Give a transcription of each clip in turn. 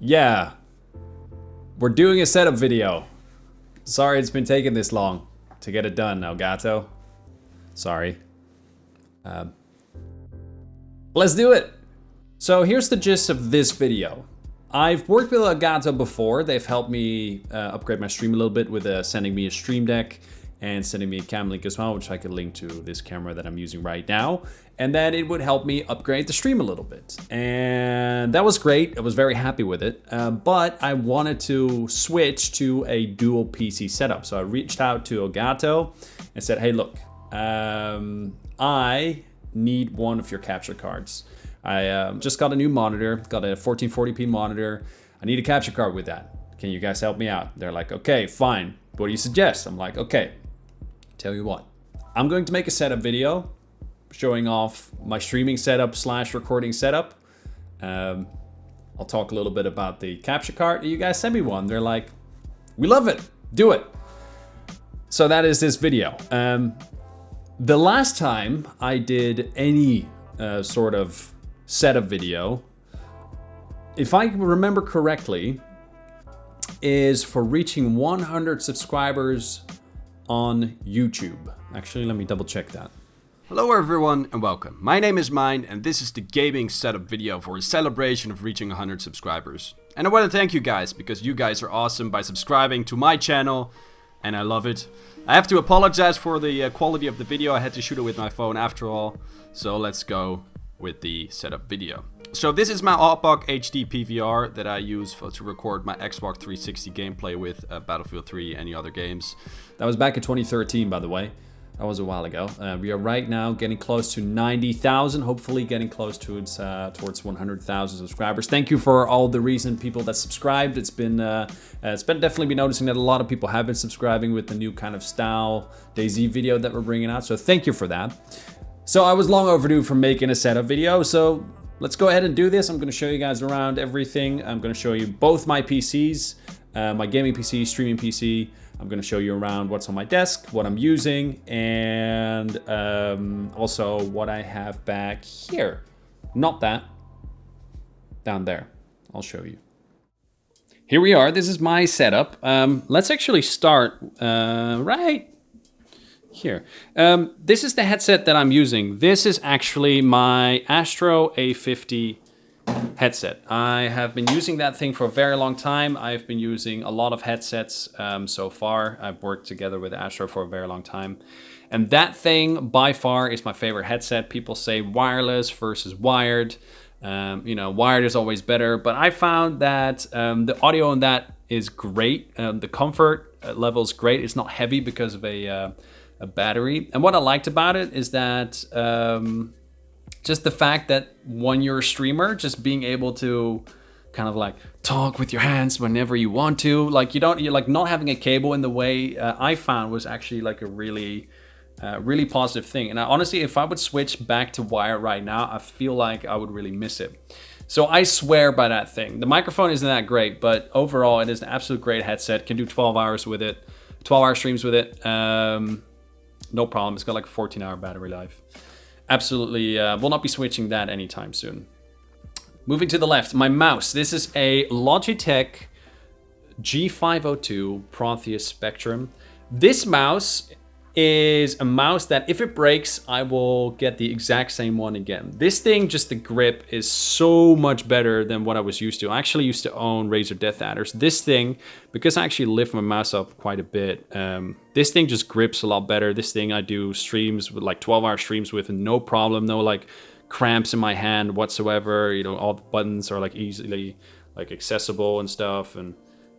Yeah. We're doing a setup video. Sorry it's been taking this long to get it done, Elgato. Sorry. Let's do it. So here's the gist of this video. I've worked with Elgato before. They've helped me upgrade my stream a little bit with sending me a stream deck and sending me a cam link as well, which I could link to this camera that I'm using right now. And then it would help me upgrade the stream a little bit. And that was great. I was very happy with it. But I wanted to switch to a dual PC setup. So I reached out to Elgato and said, hey, look, I need one of your capture cards. I just got a new monitor, got a 1440p monitor. I need a capture card with that. Can you guys help me out? They're like, okay, fine. What do you suggest? I'm like, okay, tell you what. I'm going to make a setup video showing off my streaming setup / recording setup. I'll talk a little bit about the capture card. You guys send me one. They're like, we love it, do it. So that is this video. The last time I did any sort of setup video, if I remember correctly, is for reaching 100 subscribers on YouTube. Actually, let me double check that. Hello everyone and welcome. My name is Mine and this is the gaming setup video for a celebration of reaching 100 subscribers. And I want to thank you guys because you guys are awesome by subscribing to my channel and I love it. I have to apologize for the quality of the video. I had to shoot it with my phone after all. So let's go with the setup video. So this is my Outback HD PVR that I use to record my Xbox 360 gameplay with Battlefield 3 and any other games. That was back in 2013, by the way. That was a while ago. We are right now getting close to 90,000, hopefully getting close to towards 100,000 subscribers. Thank you for all the recent people that subscribed. It's been definitely been noticing that a lot of people have been subscribing with the new kind of style DayZ video that we're bringing out. So thank you for that. So I was long overdue for making a setup video. So let's go ahead and do this. I'm going to show you guys around everything. I'm going to show you both my PCs, my gaming PC, streaming PC. I'm going to show you around what's on my desk, what I'm using, and also what I have back here. Not that. Down there. I'll show you. Here we are. This is my setup. Let's actually start right here. This is the headset that I'm using. This is actually my Astro A50 headset. I have been using that thing for a very long time. I've been using a lot of headsets so far. I've worked together with Astro for a very long time. And that thing by far is my favorite headset. People say wireless versus wired. You know, wired is always better, but I found that the audio on that is great. The comfort level is great. It's not heavy because of a battery. And what I liked about it is that just the fact that when you're a streamer, just being able to kind of like talk with your hands whenever you want to, like you're like not having a cable in the way, I found was actually like a really positive thing. And honestly, if I would switch back to wire right now, I feel like I would really miss it. So I swear by that thing. The microphone isn't that great, but overall it is an absolute great headset. Can do 12 hours with it, 12-hour streams with it. No problem. It's got like a 14-hour battery life. Absolutely will not be switching that anytime soon. Moving to the left, my mouse. This is a Logitech G502 Protheus Spectrum. This mouse is a mouse that if it breaks, I will get the exact same one again. This thing, just the grip is so much better than what I was used to. I actually used to own Razer Death Adders. This thing, because I actually lift my mouse up quite a bit, this thing just grips a lot better. This thing I do streams with like 12-hour streams with no problem, no like cramps in my hand whatsoever. You know, all the buttons are like easily like accessible and stuff, and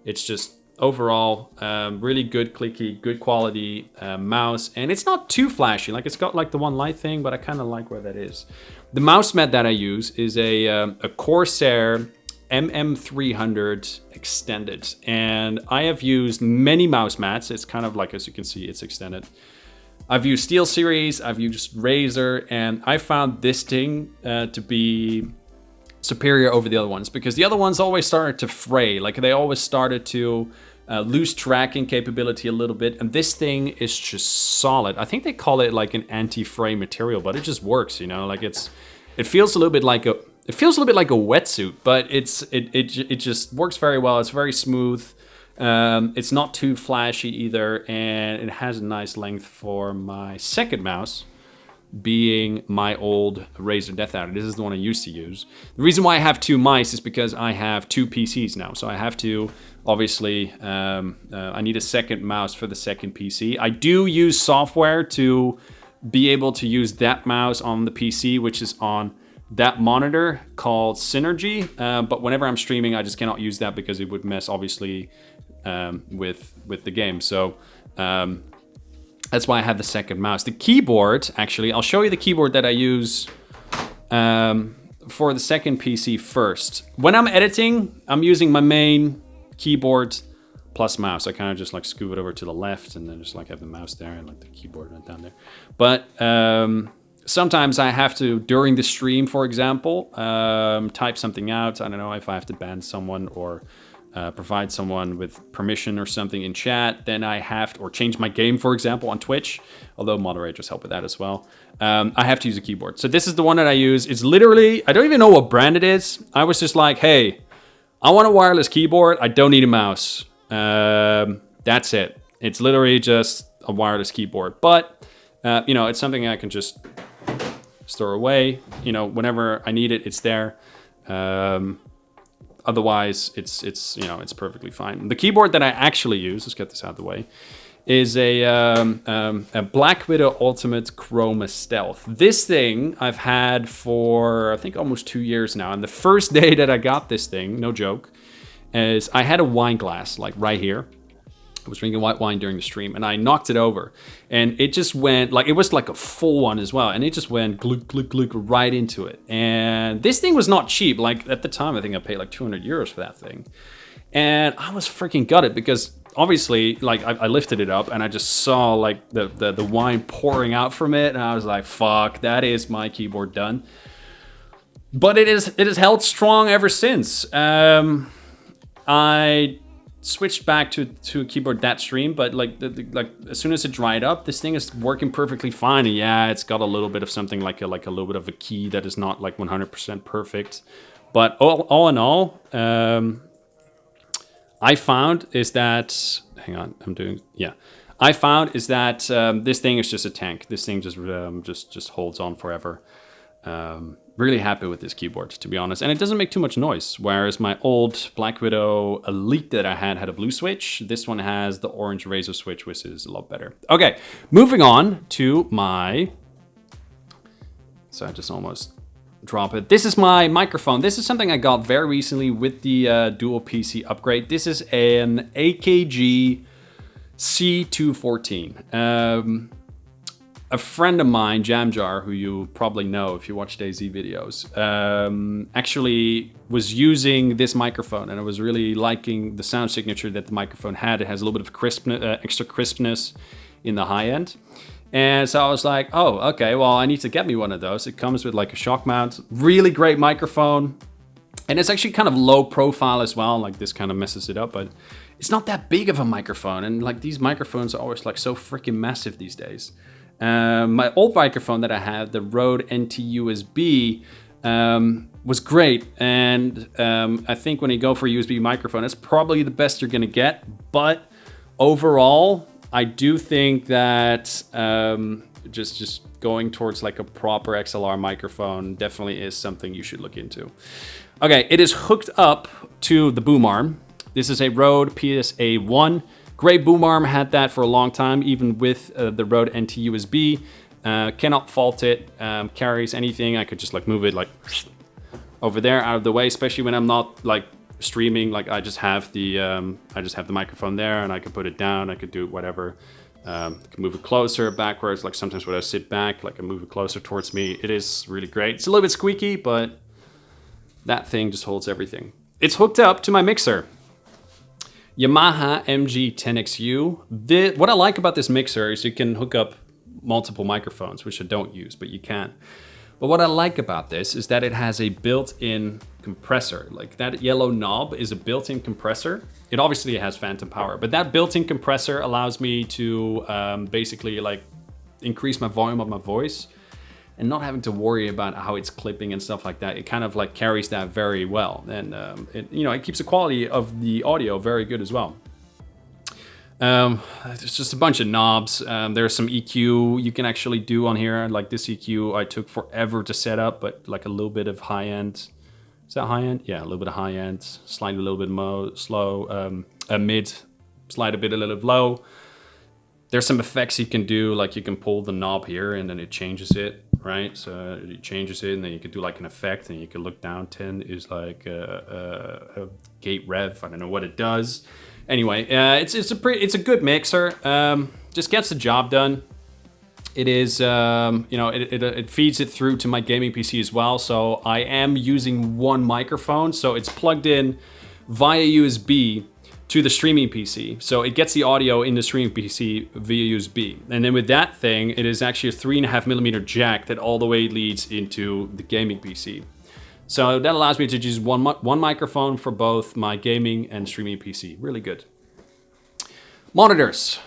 it's just overall really good clicky, good quality mouse, and it's not too flashy. Like it's got like the one light thing, but I kind of like where that is. The mouse mat that I use is a Corsair MM300 extended, and I have used many mouse mats. It's kind of like, as you can see, it's extended. I've used SteelSeries, I've used Razer, and I found this thing to be superior over the other ones, because the other ones always started to fray. Like they always started to lose tracking capability a little bit, and this thing is just solid. I think they call it like an anti-fray material, but it just works, you know. Like it feels a little bit like it feels a little bit like a wetsuit, but it just works very well. It's very smooth. It's not too flashy either, and it has a nice length for my second mouse, being my old Razer Death Adder. This is the one I used to use. The reason why I have two mice is because I have two PCs now, so I have to, obviously, I need a second mouse for the second PC. I do use software to be able to use that mouse on the PC, which is on that monitor called Synergy, but whenever I'm streaming, I just cannot use that because it would mess, obviously, with the game. So that's why I have the second mouse. The keyboard, actually, I'll show you the keyboard that I use for the second PC first. When I'm editing, I'm using my main keyboard plus mouse. I kind of just like scoot it over to the left and then just like have the mouse there and like the keyboard right down there. But sometimes I have to, during the stream, for example, type something out. I don't know if I have to ban someone or provide someone with permission or something in chat, then I have to, or change my game, for example, on Twitch, although moderators help with that as well. I have to use a keyboard. So this is the one that I use. It's literally, I don't even know what brand it is. I was just like, hey, I want a wireless keyboard. I don't need a mouse. That's it. It's literally just a wireless keyboard. But, you know, it's something I can just store away. You know, whenever I need it, it's there. Otherwise, it's you know, it's perfectly fine. The keyboard that I actually use, let's get this out of the way, is a Black Widow Ultimate Chroma Stealth. This thing I've had for, I think, almost 2 years now. And the first day that I got this thing, no joke, is I had a wine glass, like right here. I was drinking white wine during the stream, and I knocked it over. And it just went, like, it was like a full one as well. And it just went gluk, gluk, gluk right into it. And this thing was not cheap. Like, at the time, I think I paid like 200 euros for that thing. And I was freaking gutted because obviously, like, I lifted it up and I just saw like the wine pouring out from it. And I was like, fuck, that is my keyboard done. But it has held strong ever since. I switched back to a keyboard that stream, but like as soon as it dried up, this thing is working perfectly fine. And yeah, it's got a little bit of something like a little bit of a key that is not like 100% perfect. But all in all, I found is that, hang on, I found is that this thing is just a tank. This thing just holds on forever. Really happy with this keyboard, to be honest. And it doesn't make too much noise. Whereas my old Black Widow Elite that I had a blue switch. This one has the orange Razer switch, which is a lot better. Okay, moving on to my... So I just almost drop it. This is my microphone. This is something I got very recently with the dual PC upgrade. This is an AKG C214. A friend of mine, Jamjar, who you probably know if you watch DayZ videos, actually was using this microphone, and I was really liking the sound signature that the microphone had. It has a little bit of extra crispness in the high end. And so I was like, oh, okay, well, I need to get me one of those. It comes with like a shock mount, really great microphone. And it's actually kind of low profile as well. Like this kind of messes it up, but it's not that big of a microphone. And like these microphones are always like so freaking massive these days. My old microphone that I had, the Rode NT USB, was great. And I think when you go for a USB microphone, it's probably the best you're gonna get. But overall, I do think that just going towards like a proper XLR microphone definitely is something you should look into. Okay, it is hooked up to the boom arm. This is a Rode PSA-1. Great boom arm, had that for a long time, even with the Rode NT USB. Cannot fault it, carries anything. I could just like move it like over there out of the way, especially when I'm not like streaming. Like I just have the microphone there, and I could put it down. I could do whatever. I can move it closer, backwards. Like sometimes when I sit back, like I move it closer towards me. It is really great. It's a little bit squeaky, but that thing just holds everything. It's hooked up to my mixer. Yamaha Mg 10XU. What I like about this mixer is you can hook up multiple microphones, which I don't use, but you can. But what I like about this is that it has a built-in compressor. Like that yellow knob is a built-in compressor. It obviously has phantom power, but that built-in compressor allows me to basically like increase my volume of my voice and not having to worry about how it's clipping and stuff like that. It kind of like carries that very well, and it keeps the quality of the audio very good as well. There's just a bunch of knobs. There's some EQ you can actually do on here. Like this EQ, I took forever to set up, but like a little bit of high end. Is that high end? Yeah, a little bit of high end. Slide a little bit slow. A mid. Slide a little low. There's some effects you can do, like you can pull the knob here and then it changes it, right? So it changes it, and then you can do like an effect, and you can look down. 10 is like a gate rev. I don't know what it does. Anyway, it's a good mixer. Just gets the job done. It is, it feeds it through to my gaming PC as well. So I am using one microphone, so it's plugged in via USB to the streaming PC. So it gets the audio in the streaming PC via USB. And then with that thing, it is actually a 3.5mm jack that all the way leads into the gaming PC. So that allows me to use one microphone for both my gaming and streaming PC. Really good. Monitors.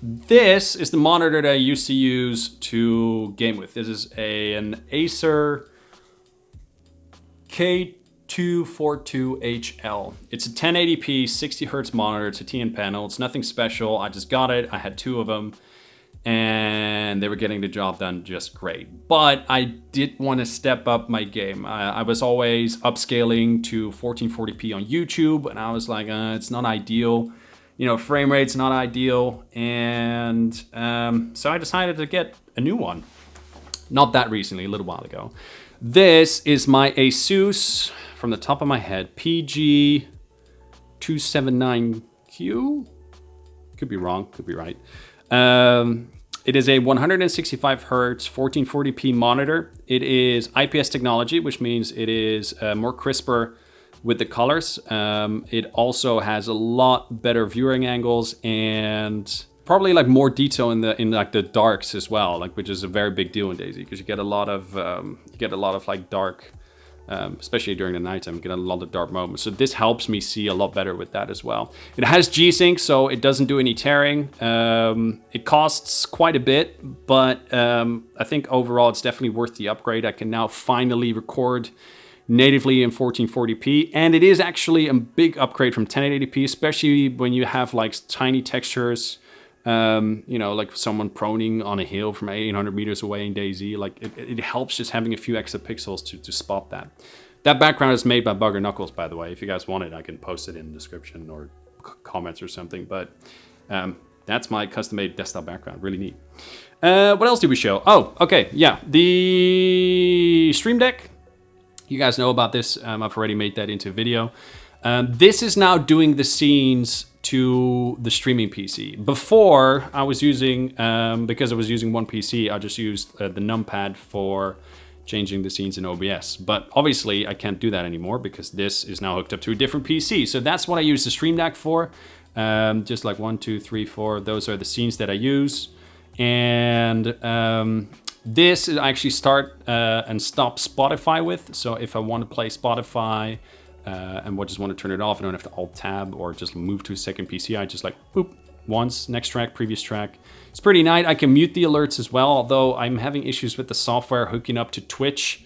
This is the monitor that I used to use to game with. This is an Acer K242HL. It's a 1080p 60 Hz monitor. It's a TN panel. It's nothing special. I just got it. I had 2 of them, and they were getting the job done just great. But I did want to step up my game. I was always upscaling to 1440p on YouTube, and I was like, it's not ideal. Frame rate's not ideal. And so I decided to get a new one. Not that recently, a little while ago. This is my Asus, from the top of my head, PG279Q. Could be wrong, could be right. It is a 165 Hz 1440p monitor. It is IPS technology, which means it is more crisper with the colors. It also has a lot better viewing angles and probably like more detail in the darks as well, like, which is a very big deal in DayZ, because you get a lot of like dark, especially during the nighttime, you get a lot of dark moments. So this helps me see a lot better with that as well. It has G-Sync, so it doesn't do any tearing. It costs quite a bit, but I think overall it's definitely worth the upgrade. I can now finally record natively in 1440p, and it is actually a big upgrade from 1080p, especially when you have like tiny textures. Like someone proning on a hill from 800 meters away in DayZ. Like it helps just having a few extra pixels to spot that. That background is made by Bugger Knuckles, by the way. If you guys want it, I can post it in the description or comments or something. But that's my custom-made desktop background. Really neat. What else did we show? Oh, okay, yeah, the Stream Deck. You guys know about this. I've already made that into a video. This is now doing the scenes to the streaming PC. Before, I was using, because I was using one PC, I just used the numpad for changing the scenes in OBS. But obviously, I can't do that anymore because this is now hooked up to a different PC. So that's what I use the Stream Deck for. Just like 1, 2, 3, 4. Those are the scenes that I use. And this I actually start and stop Spotify with. So if I want to play Spotify, and just want to turn it off, I don't have to Alt-Tab or just move to a second PC. I just like, boop, once, next track, previous track. It's pretty nice. I can mute the alerts as well, although I'm having issues with the software hooking up to Twitch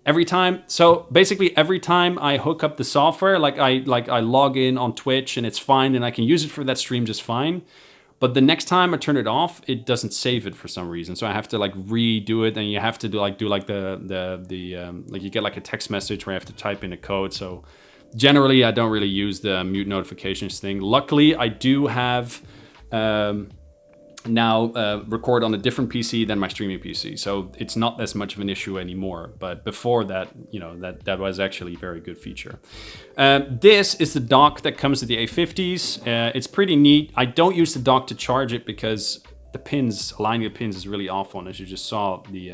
every time. So basically every time I hook up the software, I log in on Twitch and it's fine, and I can use it for that stream just fine. But the next time I turn it off, it doesn't save it for some reason. So I have to like redo it, and you have to do like you get like a text message where I have to type in a code. So generally, I don't really use the mute notifications thing. Luckily, I do have now record on a different PC than my streaming PC, so it's not as much of an issue anymore. But before that, that was actually a very good feature. This is the dock that comes with the A50s. It's pretty neat. I don't use the dock to charge it because the pins, aligning the pins is really awful, and as you just saw, the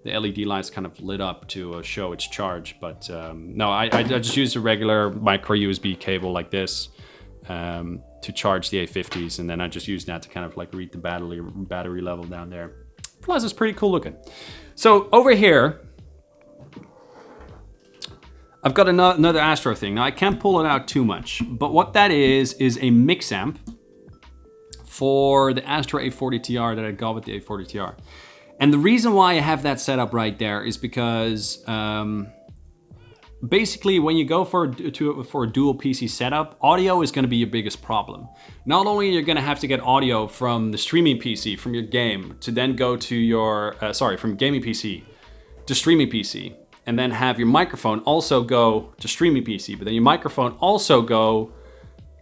LED lights kind of lit up to show its charge. But no, I just use a regular micro USB cable like this to charge the A50s, and then I just use that to kind of like read the battery level down there. Plus, it's pretty cool looking. So over here, I've got another Astro thing. Now I can't pull it out too much, but what that is a mix amp for the Astro A40 TR that I got with the A40 TR. And the reason why I have that set up right there is because basically when you go for a dual PC setup, audio is going to be your biggest problem. Not only are you going to have to get audio from the streaming PC, from your game, to then go to your, from gaming PC to streaming PC, and then have your microphone also go to streaming PC, but then your microphone also go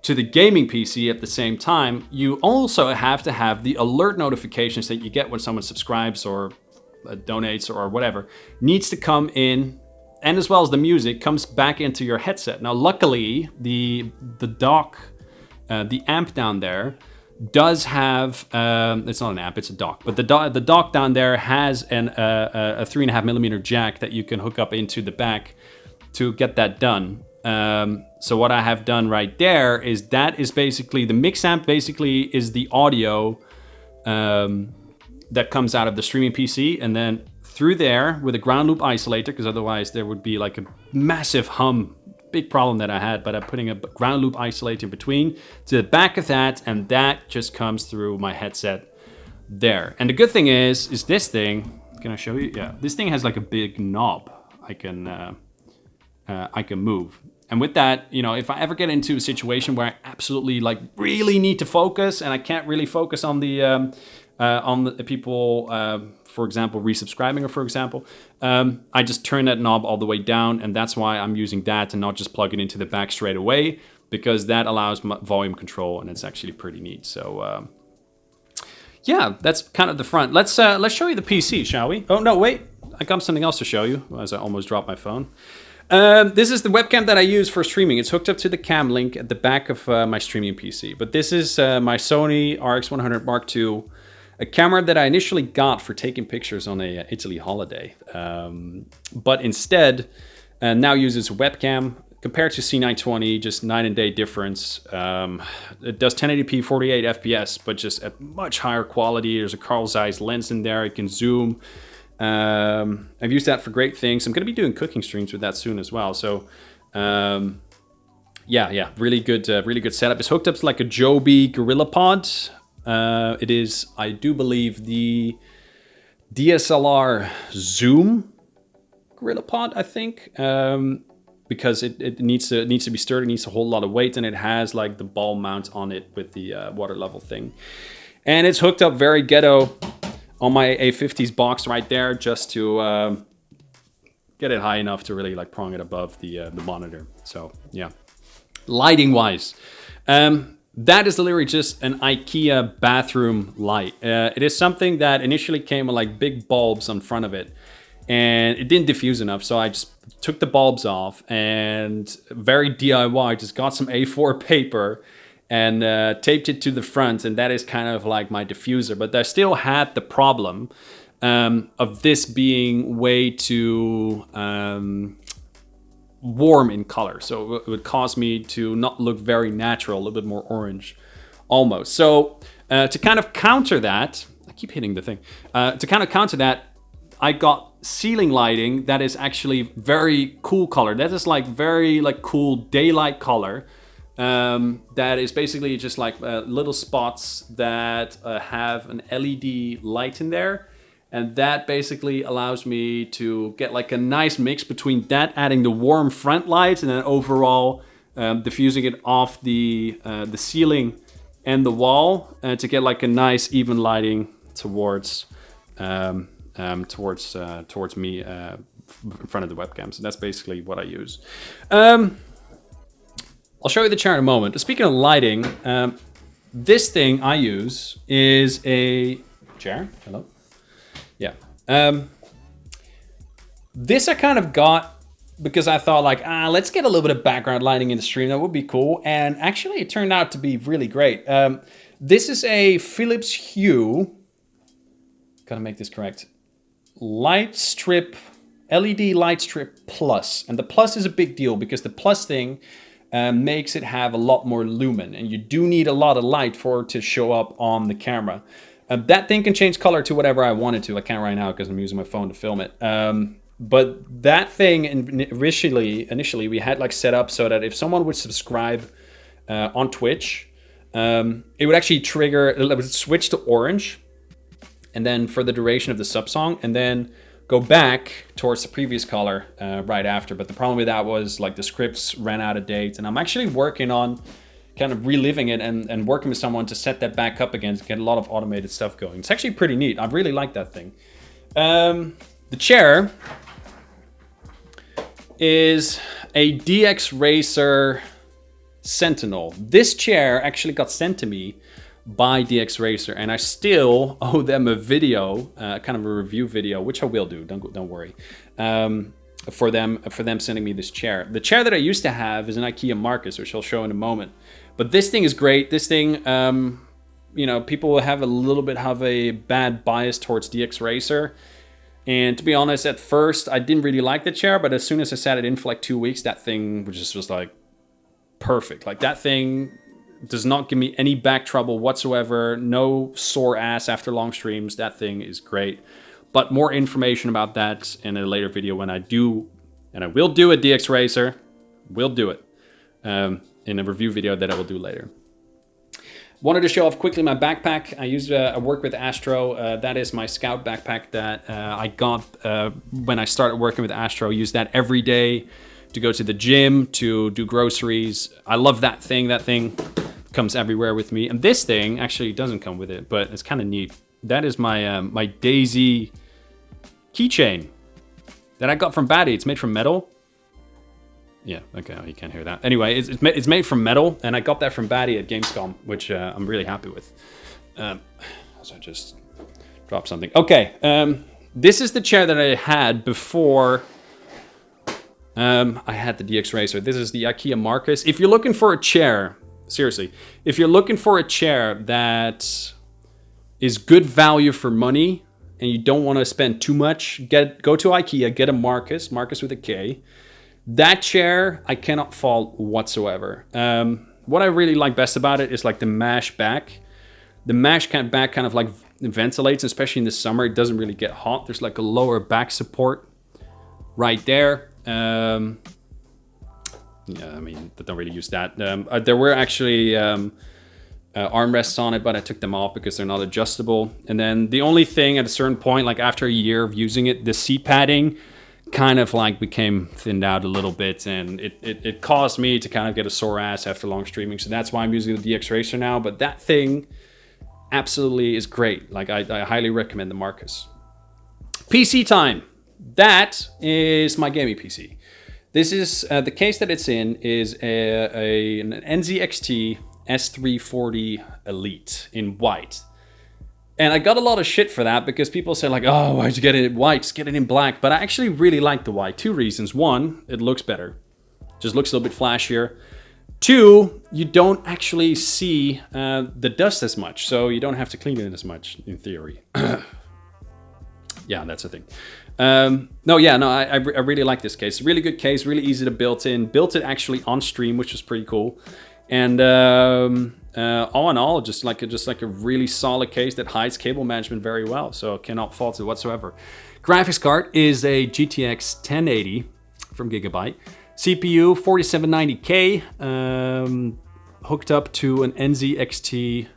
to the gaming PC at the same time. You also have to have the alert notifications that you get when someone subscribes or donates or whatever, needs to come in, and as well as the music comes back into your headset. Now, luckily, the dock, the amp down there does have, it's not an amp, it's a dock, but the dock down there has a 3.5mm jack that you can hook up into the back to get that done. So what I have done right there is that is basically the mix amp, basically is the audio that comes out of the streaming PC, and then through there with a ground loop isolator, because otherwise there would be like a massive hum, big problem that I had, but I'm putting a ground loop isolator in between to the back of that, and that just comes through my headset there. And the good thing is this thing, can I show you? Yeah, this thing has like a big knob I can move. And with that, you know, if I ever get into a situation where I absolutely like really need to focus and I can't really focus on the people, for example, resubscribing, or for example, I just turn that knob all the way down, and that's why I'm using that and not just plug it into the back straight away, because that allows volume control, and it's actually pretty neat. So yeah, that's kind of the front. Let's show you the PC, shall we? Oh no, wait, I got something else to show you as I almost dropped my phone. This is the webcam that I use for streaming. It's hooked up to the cam link at the back of my streaming PC. But this is my Sony RX100 Mark II, a camera that I initially got for taking pictures on a Italy holiday. But instead, now uses a webcam. Compared to C920, just night and day difference. It does 1080p 48 FPS, but just at much higher quality. There's a Carl Zeiss lens in there. It can zoom. I've used that for great things. I'm going to be doing cooking streams with that soon as well. So, yeah, really good setup. It's hooked up to like a Joby GorillaPod. It is, I do believe, the DSLR Zoom GorillaPod, I think, because it needs to be sturdy, it needs to hold a lot of weight, and it has like the ball mount on it with the water level thing, and it's hooked up very ghetto on my A50's box right there, just to get it high enough to really like prong it above the monitor. So yeah, lighting wise, that is literally just an IKEA bathroom light. It is something that initially came with like big bulbs on front of it, and it didn't diffuse enough, so I just took the bulbs off and very DIY just got some A4 paper and taped it to the front, and that is kind of like my diffuser. But I still had the problem of this being way too warm in color. So it would cause me to not look very natural, a little bit more orange almost. So to kind of counter that, I keep hitting the thing. To kind of counter that, I got ceiling lighting that is actually very cool color. That is like very like cool daylight color. That is basically just like little spots that have an LED light in there, and that basically allows me to get like a nice mix between that, adding the warm front light, and then overall diffusing it off the ceiling and the wall to get like a nice even lighting towards me in front of the webcam. So that's basically what I use. I'll show you the chair in a moment. Speaking of lighting, this thing I use is a chair. Hello. Yeah. This I kind of got because I thought like, let's get a little bit of background lighting in the stream. That would be cool. And actually it turned out to be really great. This is a Philips Hue, gotta make this correct, LED light strip plus. And the plus is a big deal because the plus thing makes it have a lot more lumen, and you do need a lot of light for it to show up on the camera. That thing can change color to whatever I want it to. I can't right now because I'm using my phone to film it. But that thing initially we had like set up so that if someone would subscribe on Twitch, it would actually trigger, it would switch to orange, and then for the duration of the sub song, and then go back towards the previous color right after. But the problem with that was like the scripts ran out of date, and I'm actually working on kind of reliving it and working with someone to set that back up again to get a lot of automated stuff going. It's actually pretty neat. I really like that thing. The chair is a Dxracer Sentinel. This chair actually got sent to me by Dxracer, and I still owe them a video, kind of a review video, which I will do. Don't worry. For them sending me this chair. The chair that I used to have is an IKEA Marcus, which I'll show in a moment. But this thing is great. This thing, you know, people have a little bit of a bad bias towards Dxracer. And to be honest, at first I didn't really like the chair, but as soon as I sat it in for like 2 weeks, that thing was like perfect. Like that thing does not give me any back trouble whatsoever. No sore ass after long streams. That thing is great. But more information about that in a later video when I do, and I will do a Dxracer. Will do it in a review video that I will do later. Wanted to show off quickly my backpack. I work with Astro. That is my scout backpack that I got when I started working with Astro. I use that every day to go to the gym, to do groceries. I love that thing. That thing comes everywhere with me. And this thing actually doesn't come with it, but it's kind of neat. That is my my Daisy keychain that I got from Batty. It's made from metal. Yeah, okay, you can't hear that. Anyway, it's made from metal, and I got that from Batty at Gamescom, which I'm really happy with. So I just dropped something. Okay, this is the chair that I had before I had the Dxracer. This is the IKEA Marcus. If you're looking for a chair, seriously, if you're looking for a chair that is good value for money and you don't want to spend too much, go to IKEA, get a Marcus with a K. That chair, I cannot fault whatsoever. What I really like best about it is like the mesh back. The mesh back kind of like ventilates, especially in the summer. It doesn't really get hot. There's like a lower back support right there. Yeah, I mean, I don't really use that. There were actually armrests on it, but I took them off because they're not adjustable. And then the only thing at a certain point, like after a year of using it, the seat padding kind of like became thinned out a little bit, and it caused me to kind of get a sore ass after long streaming. So that's why I'm using the Dxracer now. But that thing absolutely is great. Like I highly recommend the Marcus. PC time. That is my gaming PC. This is the case that it's in is an NZXT S340 Elite in white. And I got a lot of shit for that because people say like, oh, why'd you get it in white? Just get it in black. But I actually really like the white. 2 reasons. 1, it looks better. Just looks a little bit flashier. 2, you don't actually see the dust as much. So you don't have to clean it as much in theory. Yeah, that's the thing. I really like this case. Really good case, really easy to build in. Built it actually on stream, which was pretty cool. And all in all, just like a really solid case that hides cable management very well. So cannot fault it whatsoever. Graphics card is a GTX 1080 from Gigabyte. CPU 4790K, hooked up to an NZXT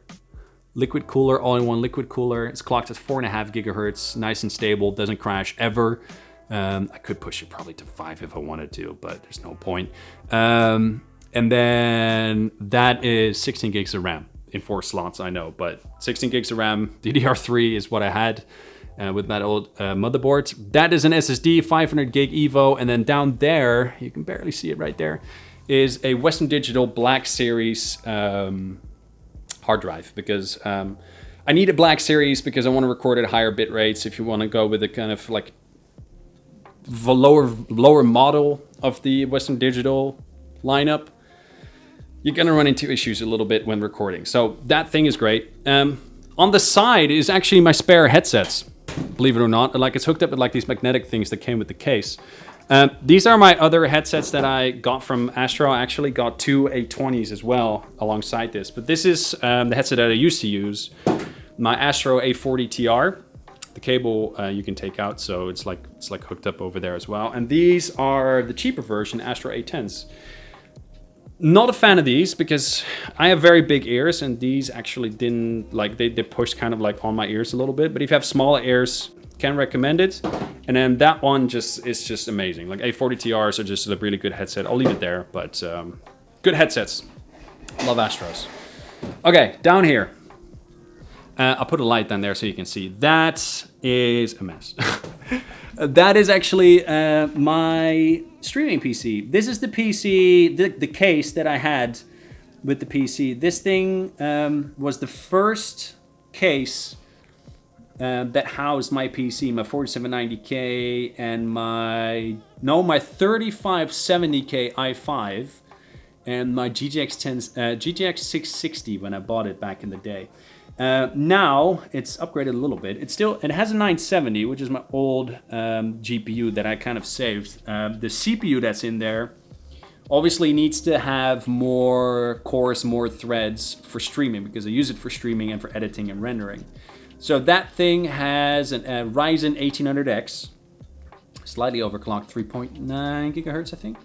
liquid cooler, all-in-one liquid cooler. It's clocked at 4.5 gigahertz, nice and stable, doesn't crash ever. I could push it probably to 5 if I wanted to, but there's no point. And then that is 16 gigs of RAM in 4 slots, I know, but 16 gigs of RAM, DDR3 is what I had with that old motherboard. That is an SSD, 500 gig Evo, and then down there, you can barely see it right there, is a Western Digital Black Series hard drive, because I need a Black Series because I want to record at higher bit rates. If you want to go with a kind of like the lower model of the Western Digital lineup, you're gonna run into issues a little bit when recording. So that thing is great. On the side is actually my spare headsets, believe it or not. Like it's hooked up with like these magnetic things that came with the case. These are my other headsets that I got from Astro. I actually got 2 820s as well alongside this. But this is the headset that I used to use, my Astro A40 TR. The cable you can take out, so it's like hooked up over there as well. And these are the cheaper version, Astro A10s. Not a fan of these because I have very big ears, and these actually didn't, like, they pushed kind of like on my ears a little bit. But if you have smaller ears, can recommend it. And then that one is just amazing. Like A40 TRs are just a really good headset. I'll leave it there, but good headsets. Love Astros. Okay, down here. I'll put a light down there so you can see. That is a mess. That is actually my streaming PC. This is the PC, the case that I had with the PC. This thing was the first case that housed my PC, my 4790K and my 3570K i5 and my GTX 660 when I bought it back in the day. Now it's upgraded a little bit. It has a 970, which is my old GPU that I kind of saved. The CPU that's in there obviously needs to have more cores, more threads for streaming, because I use it for streaming and for editing and rendering. So that thing has a Ryzen 1800X, slightly overclocked, 3.9 gigahertz, I think.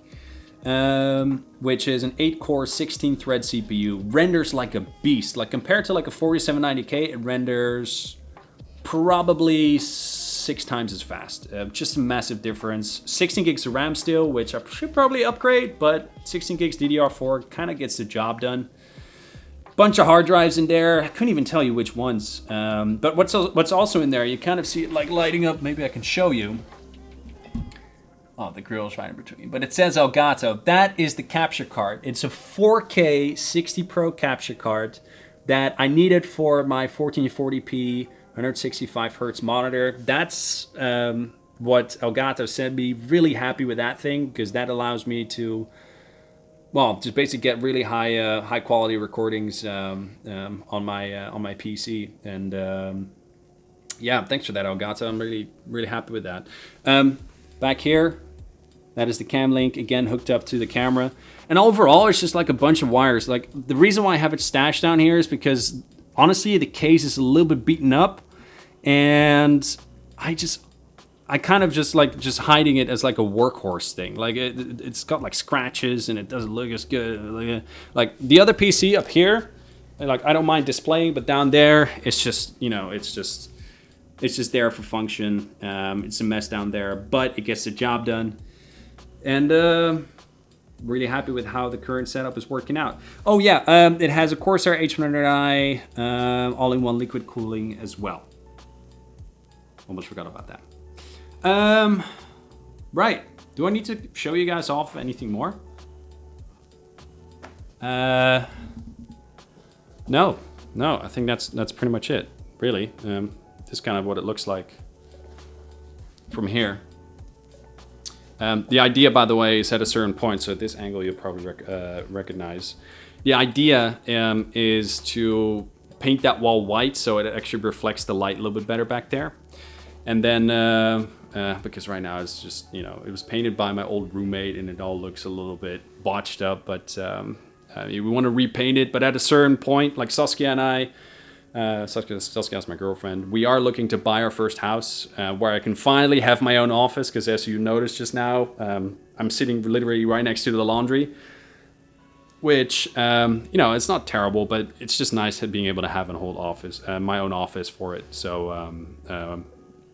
Which is an 8-core, 16-thread CPU. Renders like a beast. Like compared to like a 4790K, it renders probably 6 times as fast. Just a massive difference. 16 gigs of RAM still, which I should probably upgrade, but 16 gigs DDR4 kind of gets the job done. Bunch of hard drives in there. I couldn't even tell you which ones. But what's also in there, you kind of see it like lighting up. Maybe I can show you. Oh, the grill's right in between. But it says Elgato. That is the capture card. It's a 4K 60 Pro capture card that I needed for my 1440p 165 hertz monitor. That's what Elgato sent me. Really happy with that thing, because that allows me to, well, just basically get really high quality recordings on my PC. And yeah, thanks for that, Elgato. I'm really happy with that. Back here, that is the cam link, again hooked up to the camera. And overall, it's just like a bunch of wires. Like, the reason why I have it stashed down here is because honestly, the case is a little bit beaten up, and I kind of just hiding it as like a workhorse thing. Like it's got like scratches and it doesn't look as good. Like the other PC up here, like I don't mind displaying, but down there, it's just, you know, it's just there for function. It's a mess down there, but it gets the job done. And really happy with how the current setup is working out. Oh yeah, it has a Corsair H100i all-in-one liquid cooling as well. Almost forgot about that. Right, do I need to show you guys off anything more? No, I think that's pretty much it, really. This is kind of what it looks like from here. The idea, by the way, is at a certain point, so at this angle you'll probably recognize. The idea is to paint that wall white so it actually reflects the light a little bit better back there. And then, because right now it's just, you know, it was painted by my old roommate and it all looks a little bit botched up, but we want to repaint it. But at a certain point, like Saskia and I, Saskia's my girlfriend, we are looking to buy our first house where I can finally have my own office, because as you noticed just now, I'm sitting literally right next to the laundry, which, you know, it's not terrible, but it's just nice being able to have a whole office, my own office for it. So,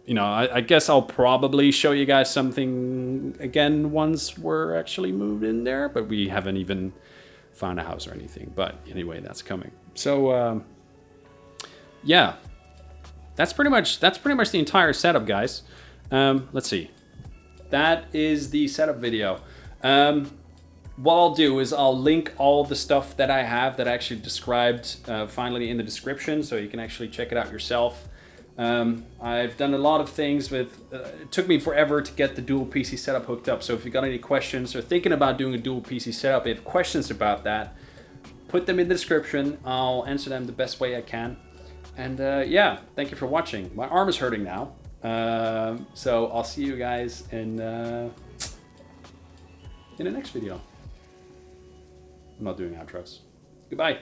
you know, I guess I'll probably show you guys something again once we're actually moved in there, but we haven't even found a house or anything. But anyway, that's coming. So, yeah, that's pretty much the entire setup, guys. Let's see. That is the setup video. What I'll do is I'll link all the stuff that I have that I actually described finally in the description, so you can actually check it out yourself. I've done a lot of things with, it took me forever to get the dual PC setup hooked up, so if you got any questions or thinking about doing a dual PC setup, if you have questions about that, put them in the description. I'll answer them the best way I can. And yeah, thank you for watching. My arm is hurting now. So I'll see you guys in the next video. I'm not doing outros. Goodbye.